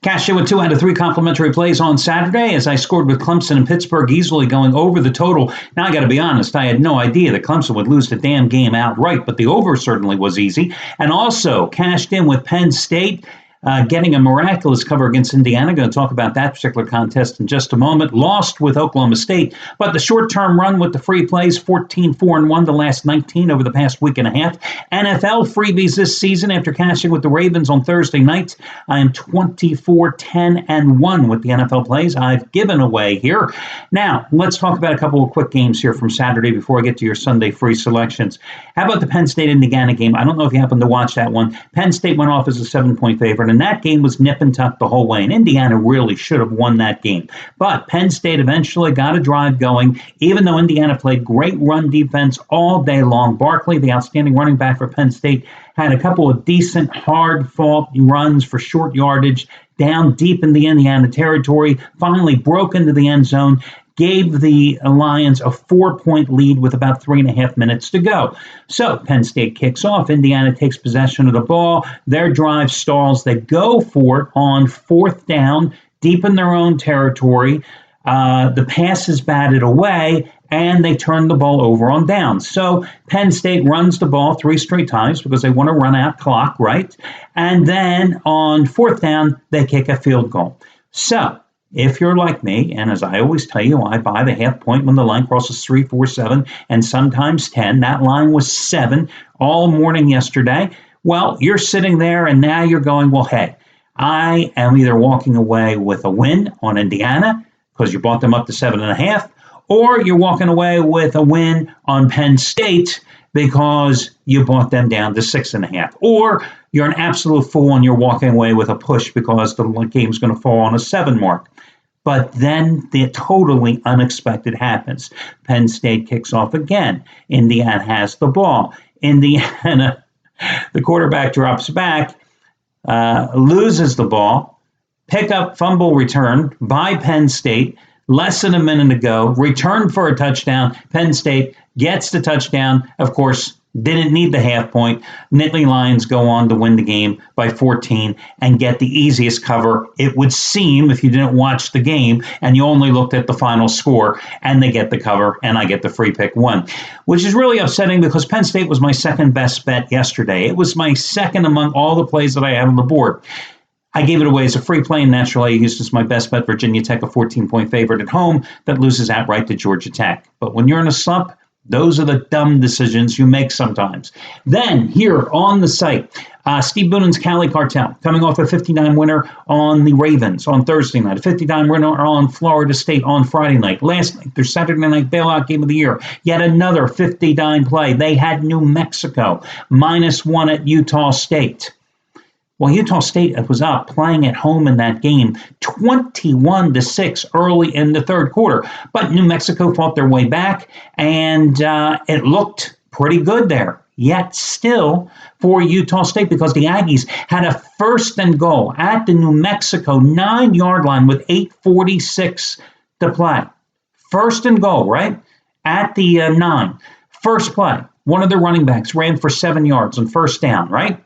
Cashed in with 2 out of 3 complimentary plays on Saturday as I scored with Clemson and Pittsburgh easily going over the total. Now, I got to be honest, I had no idea that Clemson would lose the damn game outright, but the over certainly was easy. And also cashed in with Penn State. Getting a miraculous cover against Indiana. Going to talk about that particular contest in just a moment. Lost with Oklahoma State, but the short-term run with the free plays, 14-4-1 the last 19 over the past week and a half. NFL freebies this season after cashing with the Ravens on Thursday night. I am 24-10-1 with the NFL plays I've given away here. Now, let's talk about a couple of quick games here from Saturday before I get to your Sunday free selections. How about the Penn State-Indiana game? I don't know if you happened to watch that one. Penn State went off as a 7-point favorite. And that game was nip and tuck the whole way. And Indiana really should have won that game. But Penn State eventually got a drive going, even though Indiana played great run defense all day long. Barkley, the outstanding running back for Penn State, had a couple of decent, hard-fought runs for short yardage down deep in the Indiana territory, finally broke into the end zone, gave the Lions a 4-point lead with about 3.5 minutes to go. So Penn State kicks off. Indiana takes possession of the ball. Their drive stalls. They go for it on 4th down, deep in their own territory. The pass is batted away, and they turn the ball over on downs. So Penn State runs the ball 3 straight times because they want to run out clock, right? And then on 4th down, they kick a field goal. So if you're like me, and as I always tell you, I buy the half point when the line crosses 3, 4, 7, and sometimes 10. That line was 7 all morning yesterday. Well, you're sitting there, and now you're going, well, hey, I am either walking away with a win on Indiana because you bought them up to 7.5, or you're walking away with a win on Penn State because you bought them down to 6.5. Or you're an absolute fool and you're walking away with a push because the game's going to fall on a 7 mark. But then the totally unexpected happens. Penn State kicks off again. Indiana has the ball. Indiana, the quarterback drops back, loses the ball, pick up fumble return by Penn State, less than a minute to go, return for a touchdown. Penn State gets the touchdown. Of course, didn't need the half point. Nittany Lions go on to win the game by 14 and get the easiest cover, it would seem, if you didn't watch the game and you only looked at the final score, and they get the cover, and I get the free pick 1, which is really upsetting because Penn State was my second best bet yesterday. It was my second among all the plays that I had on the board. I gave it away as a free play, and naturally I used as my best bet Virginia Tech, a 14-point favorite at home that loses outright to Georgia Tech. But when you're in a slump, those are the dumb decisions you make sometimes. Then, here on the site, Steve Boonan's Cali Cartel, coming off a 59 winner on the Ravens on Thursday night, a 59 winner on Florida State on Friday night. Last night, their Saturday night bailout game of the year, yet another 59 play. They had New Mexico, -1 at Utah State. Well, Utah State was up playing at home in that game, 21-6 early in the third quarter. But New Mexico fought their way back, and it looked pretty good there. Yet still for Utah State, because the Aggies had a 1st and goal at the New Mexico 9-yard line with 8:46 to play. 1st and goal, right? At the 9. First play, one of the running backs ran for 7 yards on 1st down, right?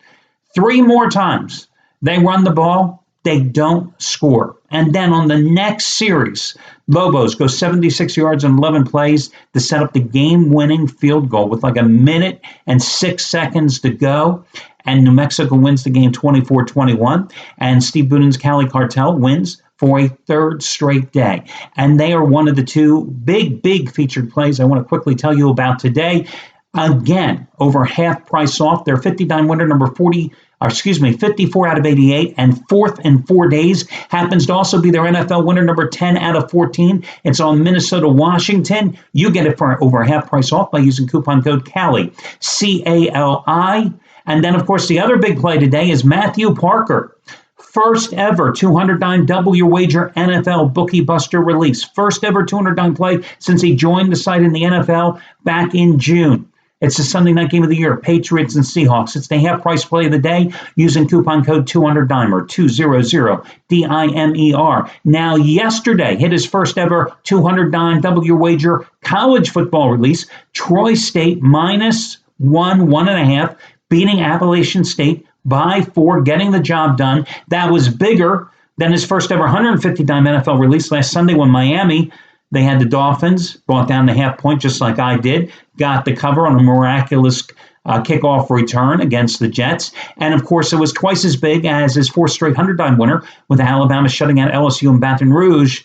3 more times they run the ball, they don't score. And then on the next series, Lobos go 76 yards and 11 plays to set up the game-winning field goal with like a minute and 6 seconds to go. And New Mexico wins the game 24-21. And Steve Boonan's Cali Cartel wins for a 3rd straight day. And they are one of the 2 big featured plays I want to quickly tell you about today. Again, over half price off. Their 59 winner, number 54 out of 88, and 4th in 4 days. Happens to also be their NFL winner, number 10 out of 14. It's on Minnesota, Washington. You get it for over half price off by using coupon code CALI, CALI. And then, of course, the other big play today is Matthew Parker. First ever $200 double your wager NFL bookie buster release. First ever $200 play since he joined the site in the NFL back in June. It's the Sunday night game of the year, Patriots and Seahawks. It's the half price play of the day using coupon code 200DIMER, 200DIMER. Now, yesterday hit his first ever $200 double your wager college football release. Troy State -1, 1.5, beating Appalachian State by 4, getting the job done. That was bigger Then his first ever 150-dime NFL release last Sunday when Miami, they had the Dolphins, brought down the half point just like I did, got the cover on a miraculous kickoff return against the Jets. And, of course, it was twice as big as his fourth straight 100-dime winner with Alabama shutting out LSU in Baton Rouge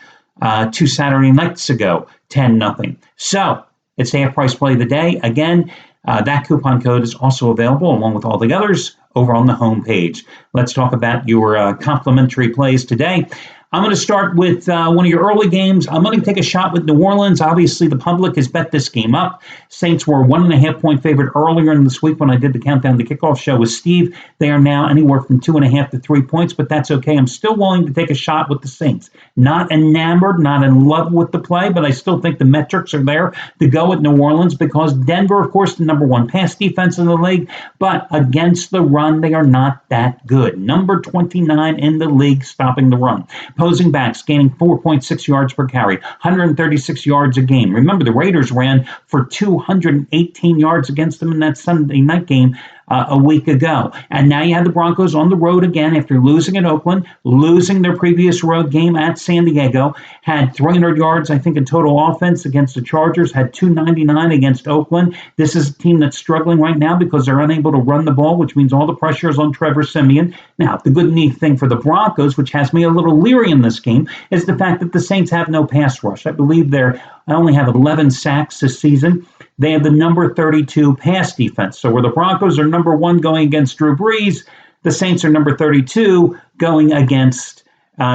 2 Saturday nights ago, 10-0. So it's the half-price play of the day. Again, that coupon code is also available, along with all the others, over on the home page. Let's talk about your complimentary plays today. I'm going to start with one of your early games. I'm going to take a shot with New Orleans. Obviously, the public has bet this game up. Saints were 1.5-point favorite earlier in this week when I did the Countdown to Kickoff show with Steve. They are now anywhere from 2.5 to 3 points, but that's okay. I'm still willing to take a shot with the Saints. Not enamored, not in love with the play, but I still think the metrics are there to go with New Orleans because Denver, of course, the number 1 pass defense in the league, but against the run, they are not that good. Number 29 in the league stopping the run. Opposing backs gaining 4.6 yards per carry, 136 yards a game. Remember, the Raiders ran for 218 yards against them in that Sunday night game a week ago. And now you have the Broncos on the road again after losing at Oakland, losing their previous road game at San Diego, had 300 yards, I think, in total offense against the Chargers, had 299 against Oakland. This is a team that's struggling right now because they're unable to run the ball, which means all the pressure is on Trevor Siemian. Now, the good neat thing for the Broncos, which has me a little leery in this game, is the fact that the Saints have no pass rush. I believe I only have 11 sacks this season. They have the number 32 pass defense. So where the Broncos are number 1 going against Drew Brees, the Saints are number 32 going against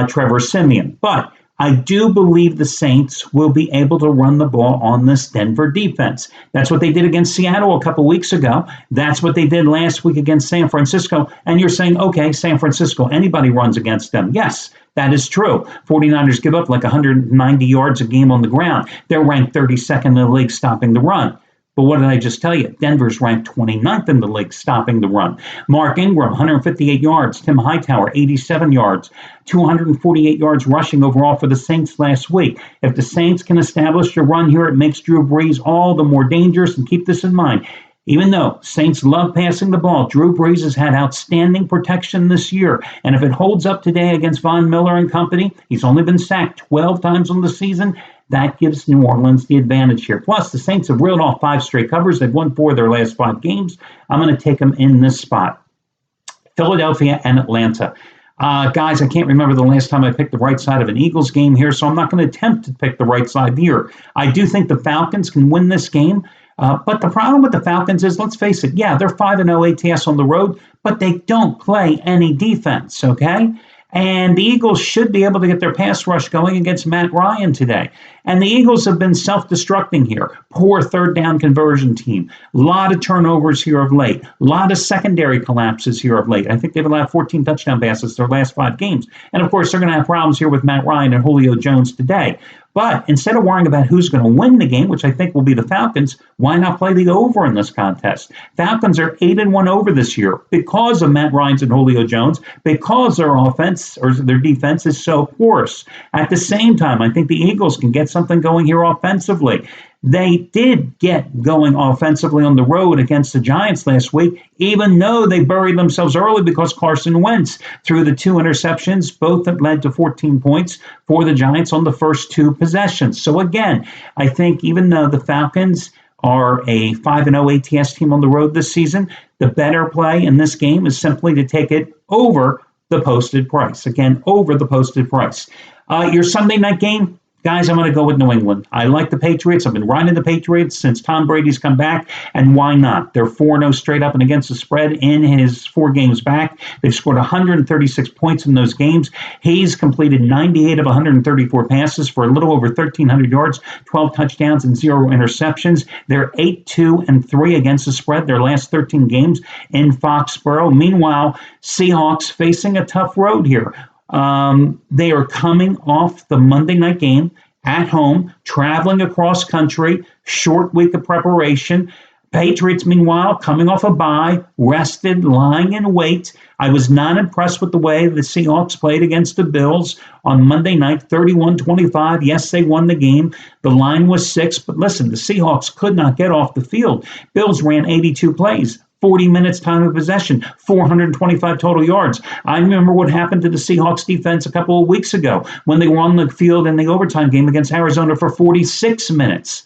Trevor Siemian. But I do believe the Saints will be able to run the ball on this Denver defense. That's what they did against Seattle a couple weeks ago. That's what they did last week against San Francisco. And you're saying, okay, San Francisco, anybody runs against them. Yes, that is true. 49ers give up like 190 yards a game on the ground. They're ranked 32nd in the league stopping the run. But what did I just tell you? Denver's ranked 29th in the league stopping the run. Mark Ingram, 158 yards. Tim Hightower, 87 yards. 248 yards rushing overall for the Saints last week. If the Saints can establish a run here, it makes Drew Brees all the more dangerous. And keep this in mind. Even though Saints love passing the ball, Drew Brees has had outstanding protection this year. And if it holds up today against Von Miller and company, he's only been sacked 12 times on the season. That gives New Orleans the advantage here. Plus, the Saints have reeled off 5 straight covers. They've won 4 of their last 5 games. I'm going to take them in this spot. Philadelphia and Atlanta. Guys, I can't remember the last time I picked the right side of an Eagles game here, so I'm not going to attempt to pick the right side here. I do think the Falcons can win this game. But the problem with the Falcons is, let's face it, yeah, they're 5-0 ATS on the road, but they don't play any defense, okay? And the Eagles should be able to get their pass rush going against Matt Ryan today. And the Eagles have been self-destructing here. Poor third down conversion team. A lot of turnovers here of late. A lot of secondary collapses here of late. I think they've allowed 14 touchdown passes their last 5 games. And, of course, they're going to have problems here with Matt Ryan and Julio Jones today. But instead of worrying about who's going to win the game, which I think will be the Falcons, why not play the over in this contest? Falcons are 8-1 over this year because of Matt Ryan and Julio Jones, because their offense or their defense is so porous. At the same time, I think the Eagles can get something going here offensively. They did get going offensively on the road against the Giants last week, even though they buried themselves early because Carson Wentz threw the 2 interceptions, both that led to 14 points for the Giants on the first 2 possessions. So again, I think even though the Falcons are a 5-0 ATS team on the road this season, the better play in this game is simply to take it over the posted price. Again, over the posted price. Your Sunday night game, guys, I'm going to go with New England. I like the Patriots. I've been riding the Patriots since Tom Brady's come back, and why not? They're 4-0 straight up and against the spread in his 4 games back. They've scored 136 points in those games. He's completed 98 of 134 passes for a little over 1,300 yards, 12 touchdowns, and 0 interceptions. They're 8-2-3 against the spread their last 13 games in Foxborough. Meanwhile, Seahawks facing a tough road here. They are coming off the Monday night game at home, traveling across country, short week of preparation. Patriots, meanwhile, coming off a bye, rested, lying in wait. I was not impressed with the way the Seahawks played against the Bills on Monday night, 31-25. Yes, they won the game. The line was 6, but listen, the Seahawks could not get off the field. Bills ran 82 plays. 40 minutes time of possession, 425 total yards. I remember what happened to the Seahawks defense a couple of weeks ago when they were on the field in the overtime game against Arizona for 46 minutes.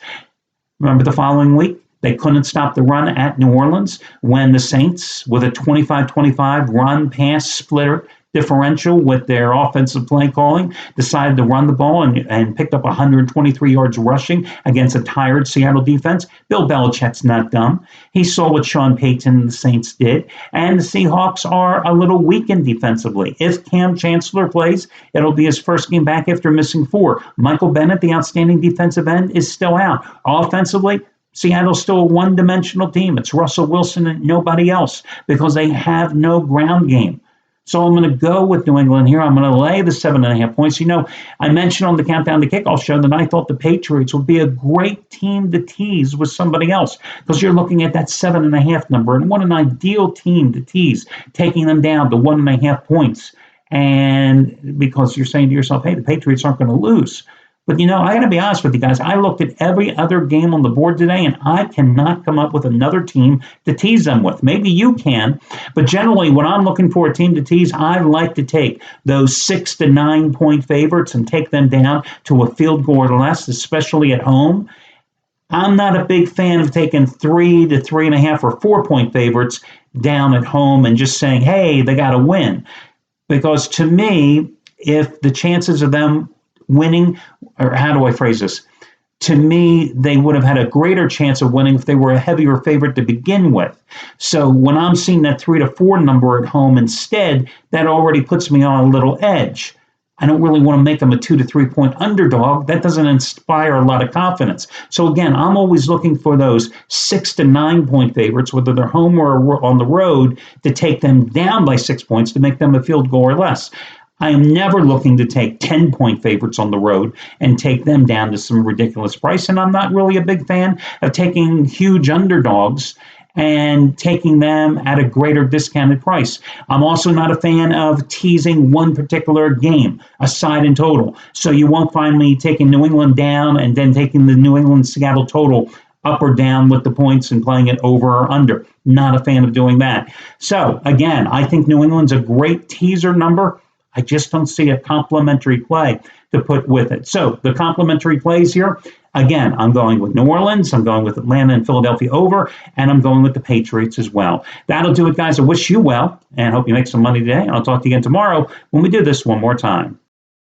Remember the following week? They couldn't stop the run at New Orleans when the Saints, with a 25-25 run-pass splitter differential with their offensive play calling, decided to run the ball and picked up 123 yards rushing against a tired Seattle defense. Bill Belichick's not dumb. He saw what Sean Payton and the Saints did, and the Seahawks are a little weakened defensively. If Cam Chancellor plays, it'll be his first game back after missing 4. Michael Bennett, the outstanding defensive end, is still out. Offensively, Seattle's still a one-dimensional team. It's Russell Wilson and nobody else because they have no ground game. So I'm going to go with New England here. I'm going to lay the 7.5 points. You know, I mentioned on the Countdown to Kickoff show that I thought the Patriots would be a great team to tease with somebody else because you're looking at that 7.5 number. And what an ideal team to tease, taking them down to 1.5 points. And because you're saying to yourself, hey, the Patriots aren't going to lose. But, you know, I got to be honest with you guys. I looked at every other game on the board today, and I cannot come up with another team to tease them with. Maybe you can, but generally when I'm looking for a team to tease, I like to take those 6 to 9 point favorites and take them down to a field goal or less, especially at home. I'm not a big fan of taking 3 to 3.5 or 4 point favorites down at home and just saying, hey, they got to win. Because to me, if the chances of them winning, or how do I phrase this? To me, they would have had a greater chance of winning if they were a heavier favorite to begin with. So when I'm seeing that 3 to 4 number at home instead, that already puts me on a little edge. I don't really want to make them a 2 to 3 point underdog. That doesn't inspire a lot of confidence. So again, I'm always looking for those 6 to 9 point favorites, whether they're home or on the road, to take them down by 6 points to make them a field goal or less. I am never looking to take 10-point favorites on the road and take them down to some ridiculous price. And I'm not really a big fan of taking huge underdogs and taking them at a greater discounted price. I'm also not a fan of teasing one particular game, a side and total. So you won't find me taking New England down and then taking the New England-Seattle total up or down with the points and playing it over or under. Not a fan of doing that. So again, I think New England's a great teaser number. I just don't see a complementary play to put with it. So the complementary plays here, again, I'm going with New Orleans, I'm going with Atlanta and Philadelphia over, and I'm going with the Patriots as well. That'll do it, guys. I wish you well and hope you make some money today. And I'll talk to you again tomorrow when we do this one more time.